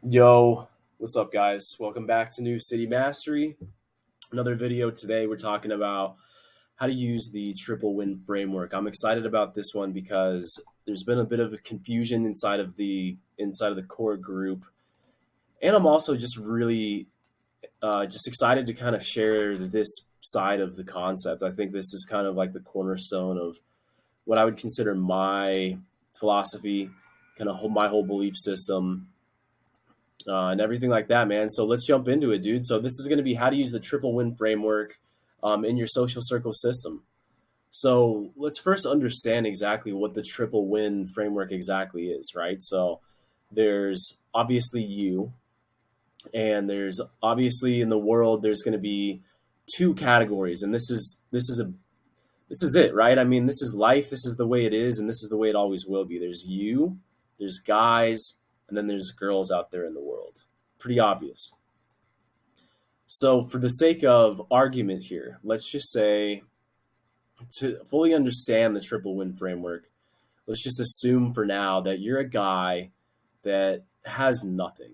Yo, what's up, guys? Welcome back to New City Mastery. Another video today. We're talking about how to use the triple win framework. I'm excited about this one because there's been a bit of a confusion inside of the core group, and I'm also just really just excited to kind of share this side of the concept. I think this is kind of like the cornerstone of what I would consider my philosophy, kind of my whole belief system, and everything like that, man. So let's jump into it, dude. So this is going to be how to use the triple win framework in your social circle system. So let's first understand exactly what the triple win framework exactly is, right? So there's obviously you, and there's obviously in the world there's going to be two categories, and this is it, right? I mean, this is life. This is the way it is, and this is the way it always will be. There's you, there's guys, and then there's girls out there in the world. Pretty obvious. So, for the sake of argument here, let's just say to fully understand the triple win framework, let's just assume for now that you're a guy that has nothing.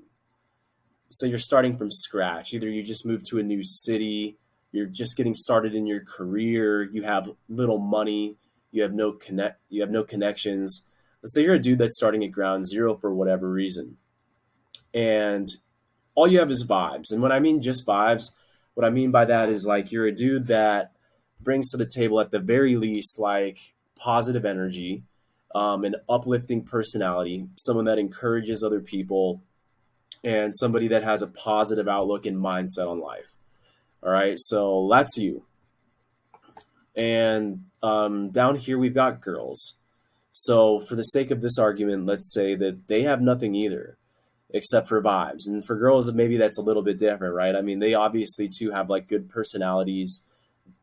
So, you're starting from scratch. Either you just moved to a new city, you're just getting started in your career, you have little money, you have no connections. Let's say you're a dude that's starting at ground zero for whatever reason. And all you have is vibes. And when I mean just vibes, what I mean by that is like you're a dude that brings to the table at the very least like positive energy, an uplifting personality, someone that encourages other people, and somebody that has a positive outlook and mindset on life. All right, so that's you. And down here we've got girls. So for the sake of this argument, let's say that they have nothing either except for vibes. And for girls, maybe that's a little bit different, right? I mean, they obviously too have like good personalities.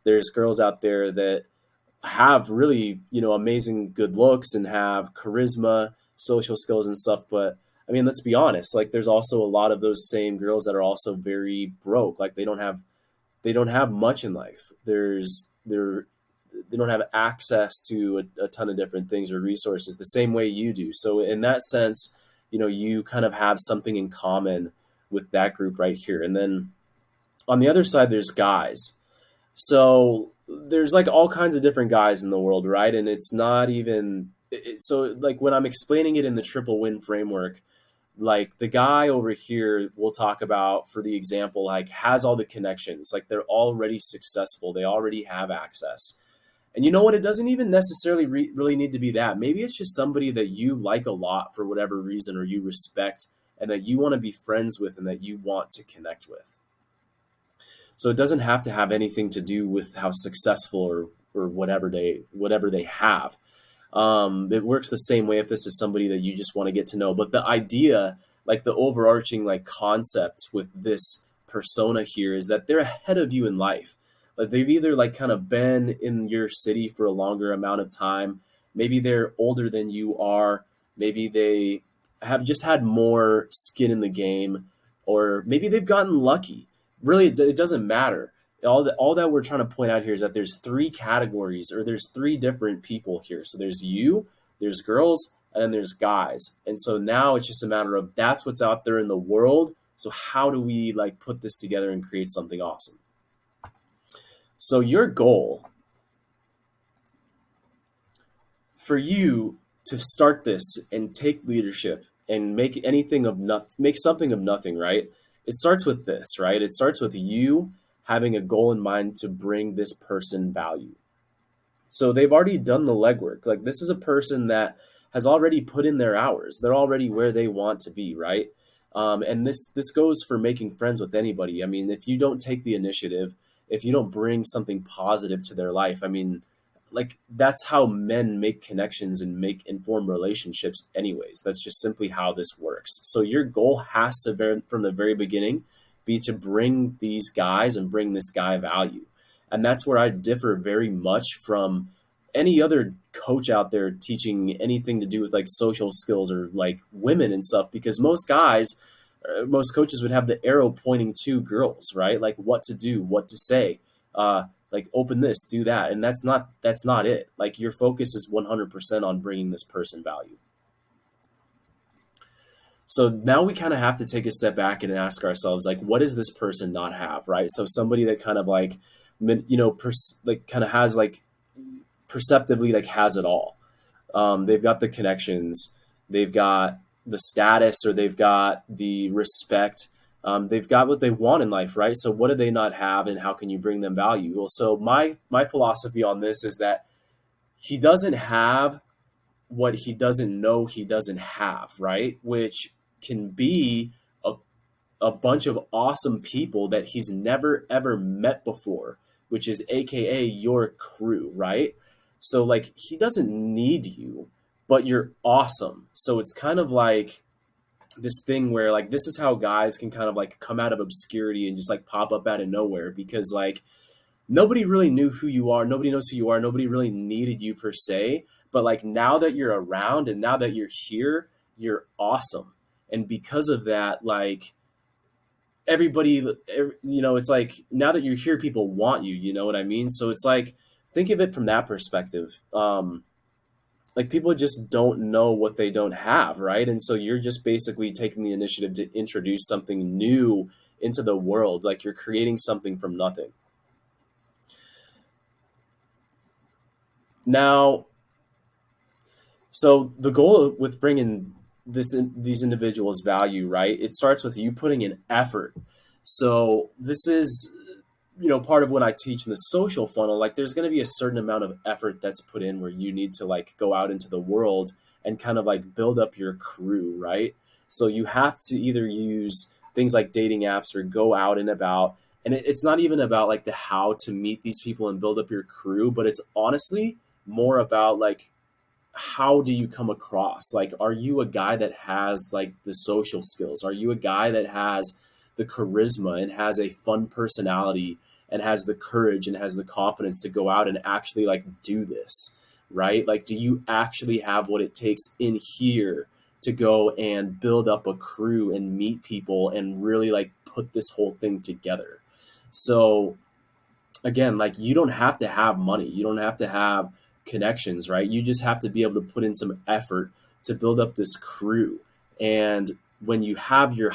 There's girls out there that have really, amazing good looks and have charisma, social skills and stuff. But I mean, let's be honest, like there's also a lot of those same girls that are also very broke. Like they don't have much in life. They don't have access to a ton of different things or resources the same way you do. So in that sense, you kind of have something in common with that group right here. And then on the other side, there's guys. So there's like all kinds of different guys in the world, right? And it's not even so like when I'm explaining it in the triple win framework, like the guy over here we'll talk about for the example, like has all the connections, like they're already successful, they already have access. And you know what? It doesn't even necessarily really need to be that. Maybe it's just somebody that you like a lot for whatever reason, or you respect, and that you want to be friends with, and that you want to connect with. So it doesn't have to have anything to do with how successful or whatever they have. It works the same way if this is somebody that you just want to get to know. But the idea, like the overarching like concept with this persona here, is that they're ahead of you in life. Like they've either like kind of been in your city for a longer amount of time, maybe they're older than you are, maybe they have just had more skin in the game, or maybe they've gotten lucky. Really, it doesn't matter. All that we're trying to point out here is that there's three categories, or there's three different people here. So there's you, there's girls, and then there's guys. And so now it's just a matter of that's what's out there in the world. So how do we like put this together and create something awesome? So your goal for you to start this and take leadership and make something of nothing, right? It starts with this, right? It starts with you having a goal in mind to bring this person value. So they've already done the legwork. Like this is a person that has already put in their hours. They're already where they want to be, right? And this goes for making friends with anybody. I mean, if you don't take the initiative, if you don't bring something positive to their life, I mean, like that's how men make connections and make informed relationships anyways. That's just simply how this works. So your goal has to from the very beginning be to bring these guys and bring this guy value. And that's where I differ very much from any other coach out there teaching anything to do with like social skills or like women and stuff, because most coaches would have the arrow pointing to girls, right? Like what to do, what to say, like open this, do that. And that's not it. Like your focus is 100% on bringing this person value. So now we kind of have to take a step back and ask ourselves, like, what does this person not have, right? So somebody that kind of like, like kind of has like perceptively like has it all. They've got the connections, they've got the status, or they've got the respect. They've got what they want in life, right? So what do they not have, and how can you bring them value? Well, so my philosophy on this is that he doesn't have what he doesn't know he doesn't have, right? Which can be a, a bunch of awesome people that he's never ever met before, which is AKA your crew, right? So like he doesn't need you, but you're awesome. So it's kind of like this thing where like this is how guys can kind of like come out of obscurity and just like pop up out of nowhere, because like nobody really knew who you are. Nobody knows who you are. Nobody really needed you per se. But like now that you're around and now that you're here, you're awesome. And because of that, like everybody, it's like now that you're here, people want you. You know what I mean? So it's like, think of it from that perspective. Like people just don't know what they don't have, right? And so you're just basically taking the initiative to introduce something new into the world. Like you're creating something from nothing. Now, so the goal with bringing these individuals value, right? It starts with you putting in effort. So this is, part of what I teach in the social funnel. Like there's going to be a certain amount of effort that's put in where you need to like go out into the world and kind of like build up your crew, right? So you have to either use things like dating apps or go out and about. And it's not even about like the how to meet these people and build up your crew, but it's honestly more about like how do you come across? Like, are you a guy that has like the social skills? Are you a guy that has the charisma and has a fun personality and has the courage and has the confidence to go out and actually like do this, right? Like, do you actually have what it takes in here to go and build up a crew and meet people and really like put this whole thing together? So again, like you don't have to have money. You don't have to have connections, right? You just have to be able to put in some effort to build up this crew. And when you have your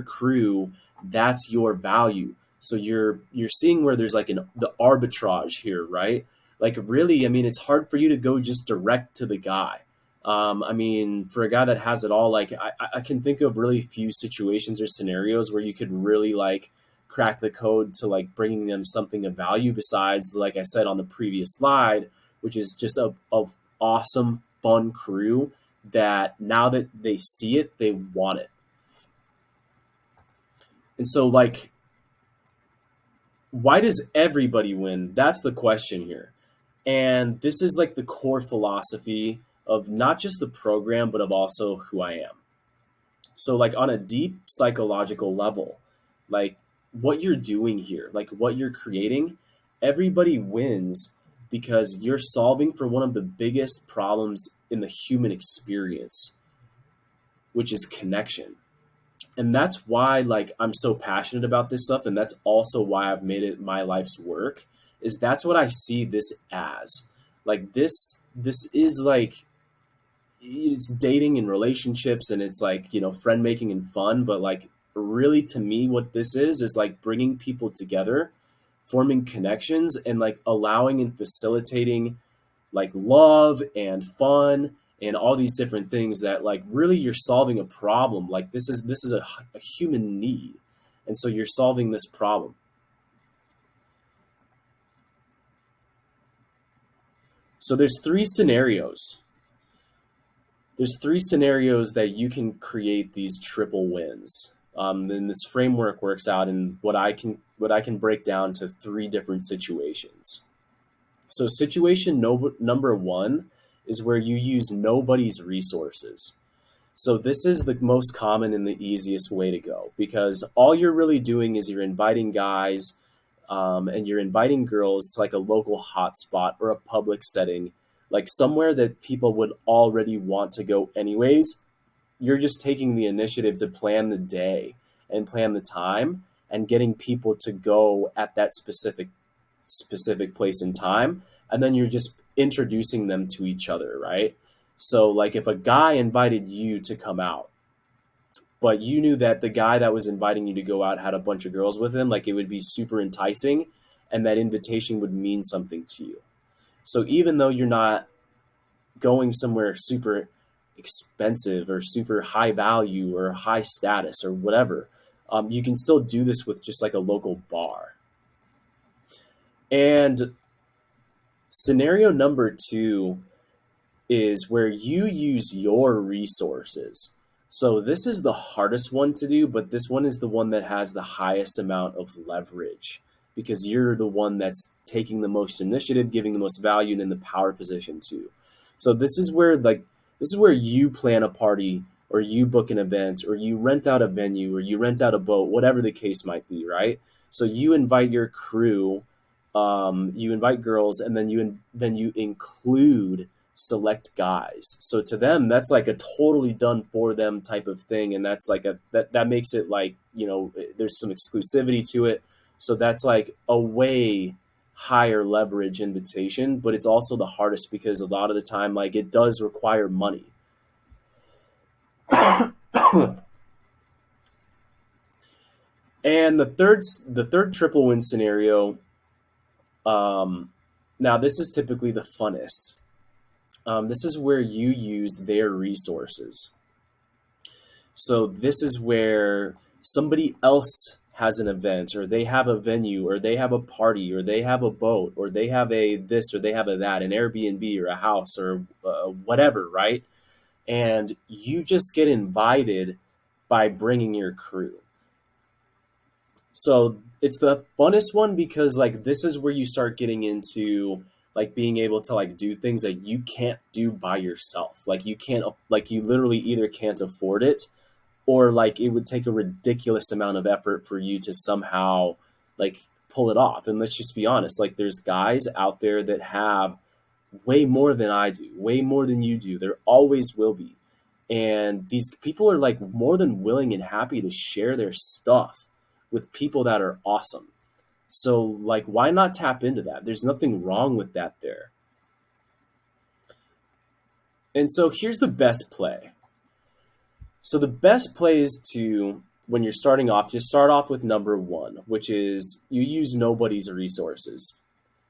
crew, that's your value. So you're seeing where there's like the arbitrage here, right? Like really, I mean, it's hard for you to go just direct to the guy. I mean, for a guy that has it all, like I can think of really few situations or scenarios where you could really like crack the code to like bringing them something of value besides, like I said on the previous slide, which is just a awesome, fun crew that now that they see it, they want it. And so like, why does everybody win? That's the question here. And this is like the core philosophy of not just the program, but of also who I am. So like on a deep psychological level, like what you're doing here, like what you're creating, everybody wins because you're solving for one of the biggest problems in the human experience, which is connection. And that's why like I'm so passionate about this stuff, and that's also why I've made it my life's work, is that's what I see this as. Like this is like, it's dating and relationships, and it's like, friend making and fun, but like really to me what this is like bringing people together, forming connections, and like allowing and facilitating like love and fun and all these different things that like really you're solving a problem. Like this is a human need, and so you're solving this problem. So there's three scenarios that you can create these triple wins. Then this framework works out in what I can break down to three different situations. So situation number one is where you use nobody's resources. So this is the most common and the easiest way to go, because all you're really doing is you're inviting guys, and you're inviting girls to like a local hotspot or a public setting, like somewhere that people would already want to go anyways. You're just taking the initiative to plan the day and plan the time and getting people to go at that specific place and time, and then you're just introducing them to each other, right? So like if a guy invited you to come out, but you knew that the guy that was inviting you to go out had a bunch of girls with him, like it would be super enticing, and that invitation would mean something to you. So even though you're not going somewhere super expensive or super high value or high status or whatever, you can still do this with just like a local bar. And scenario number two is where you use your resources. So this is the hardest one to do, but this one is the one that has the highest amount of leverage because you're the one that's taking the most initiative, giving the most value, and in the power position too. So this is where you plan a party or you book an event or you rent out a venue or you rent out a boat, whatever the case might be, right? So you invite your crew, you invite girls, and then you include select guys. So to them, that's like a totally done for them type of thing, and that's like that makes it like, you know, there's some exclusivity to it. So that's like a way higher leverage invitation, but it's also the hardest because a lot of the time, like it does require money. And the third triple win scenario. Now this is typically the funnest. This is where you use their resources. So this is where somebody else has an event, or they have a venue, or they have a party, or they have a boat, or they have a this, or they have a that, an Airbnb, or a house, or whatever, right? And you just get invited by bringing your crew. So it's the funnest one because like this is where you start getting into like being able to like do things that you can't do by yourself. Like you can't, like you literally either can't afford it, or like it would take a ridiculous amount of effort for you to somehow like pull it off. And let's just be honest, like there's guys out there that have way more than I do, way more than you do. There always will be. And these people are like more than willing and happy to share their stuff with people that are awesome. So like why not tap into that? There's nothing wrong with that there. And so here's the best play. So the best play is to, when you're starting off, just start off with number one, which is you use nobody's resources.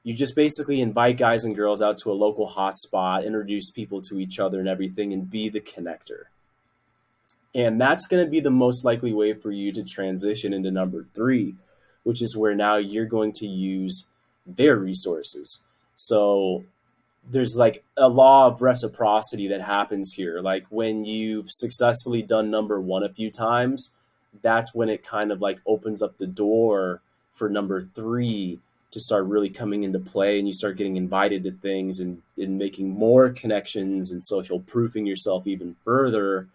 You just basically invite guys and girls out to a local hotspot, introduce people to each other and everything, and be the connector. And that's going to be the most likely way for you to transition into number three, which is where now you're going to use their resources. So there's like a law of reciprocity that happens here. Like when you've successfully done number one a few times, that's when it kind of like opens up the door for number three to start really coming into play, and you start getting invited to things and making more connections and social proofing yourself even further.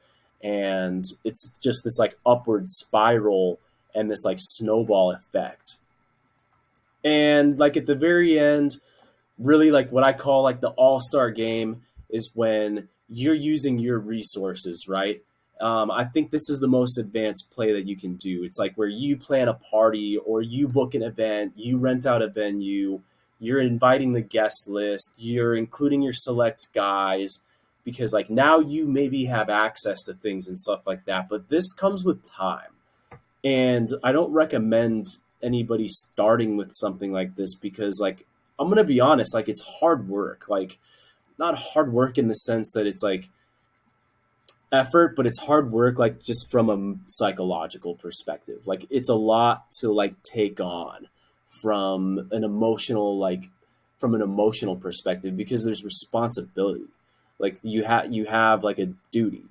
And it's just this like upward spiral and this like snowball effect. And like at the very end, really like what I call like the all-star game is when you're using your resources, right? I think this is the most advanced play that you can do. It's like where you plan a party or you book an event, you rent out a venue, you're inviting the guest list, you're including your select guys, because like now you maybe have access to things and stuff like that. But this comes with time. And I don't recommend anybody starting with something like this because like I'm gonna be honest, like it's hard work. Like not hard work in the sense that it's like effort, but it's hard work like just from a psychological perspective. Like it's a lot to like take on from an emotional perspective because there's responsibility. Like you have like a duty.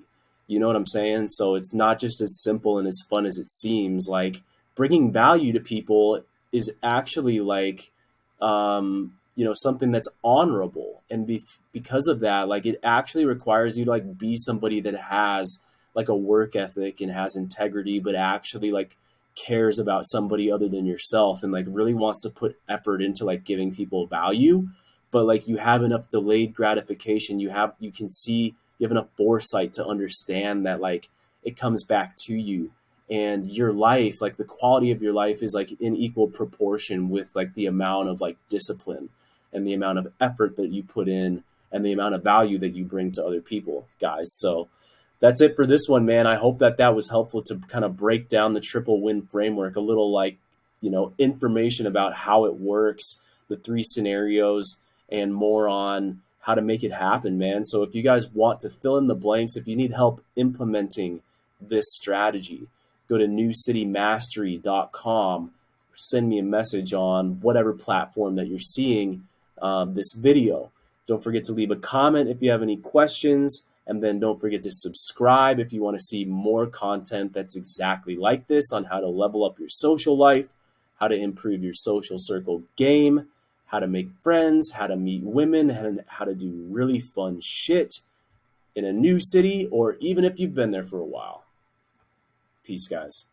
You know what I'm saying? So it's not just as simple and as fun as it seems. Like bringing value to people is actually like something that's honorable, and because of that, like it actually requires you to like be somebody that has like a work ethic and has integrity, but actually like cares about somebody other than yourself and like really wants to put effort into like giving people value. But like you have enough delayed gratification, you have enough foresight to understand that like it comes back to you, and your life, like the quality of your life is like in equal proportion with like the amount of like discipline and the amount of effort that you put in and the amount of value that you bring to other people, guys. So that's it for this one, man. I hope that that was helpful to kind of break down the triple win framework, a little like, information about how it works, the three scenarios, and more on how to make it happen, man. So if you guys want to fill in the blanks, if you need help implementing this strategy, go to newcitymastery.com, send me a message on whatever platform that you're seeing this video. Don't forget to leave a comment if you have any questions. And then don't forget to subscribe if you want to see more content that's exactly like this on how to level up your social life, how to improve your social circle game, how to make friends, how to meet women, and how to do really fun shit in a new city, or even if you've been there for a while. Peace, guys.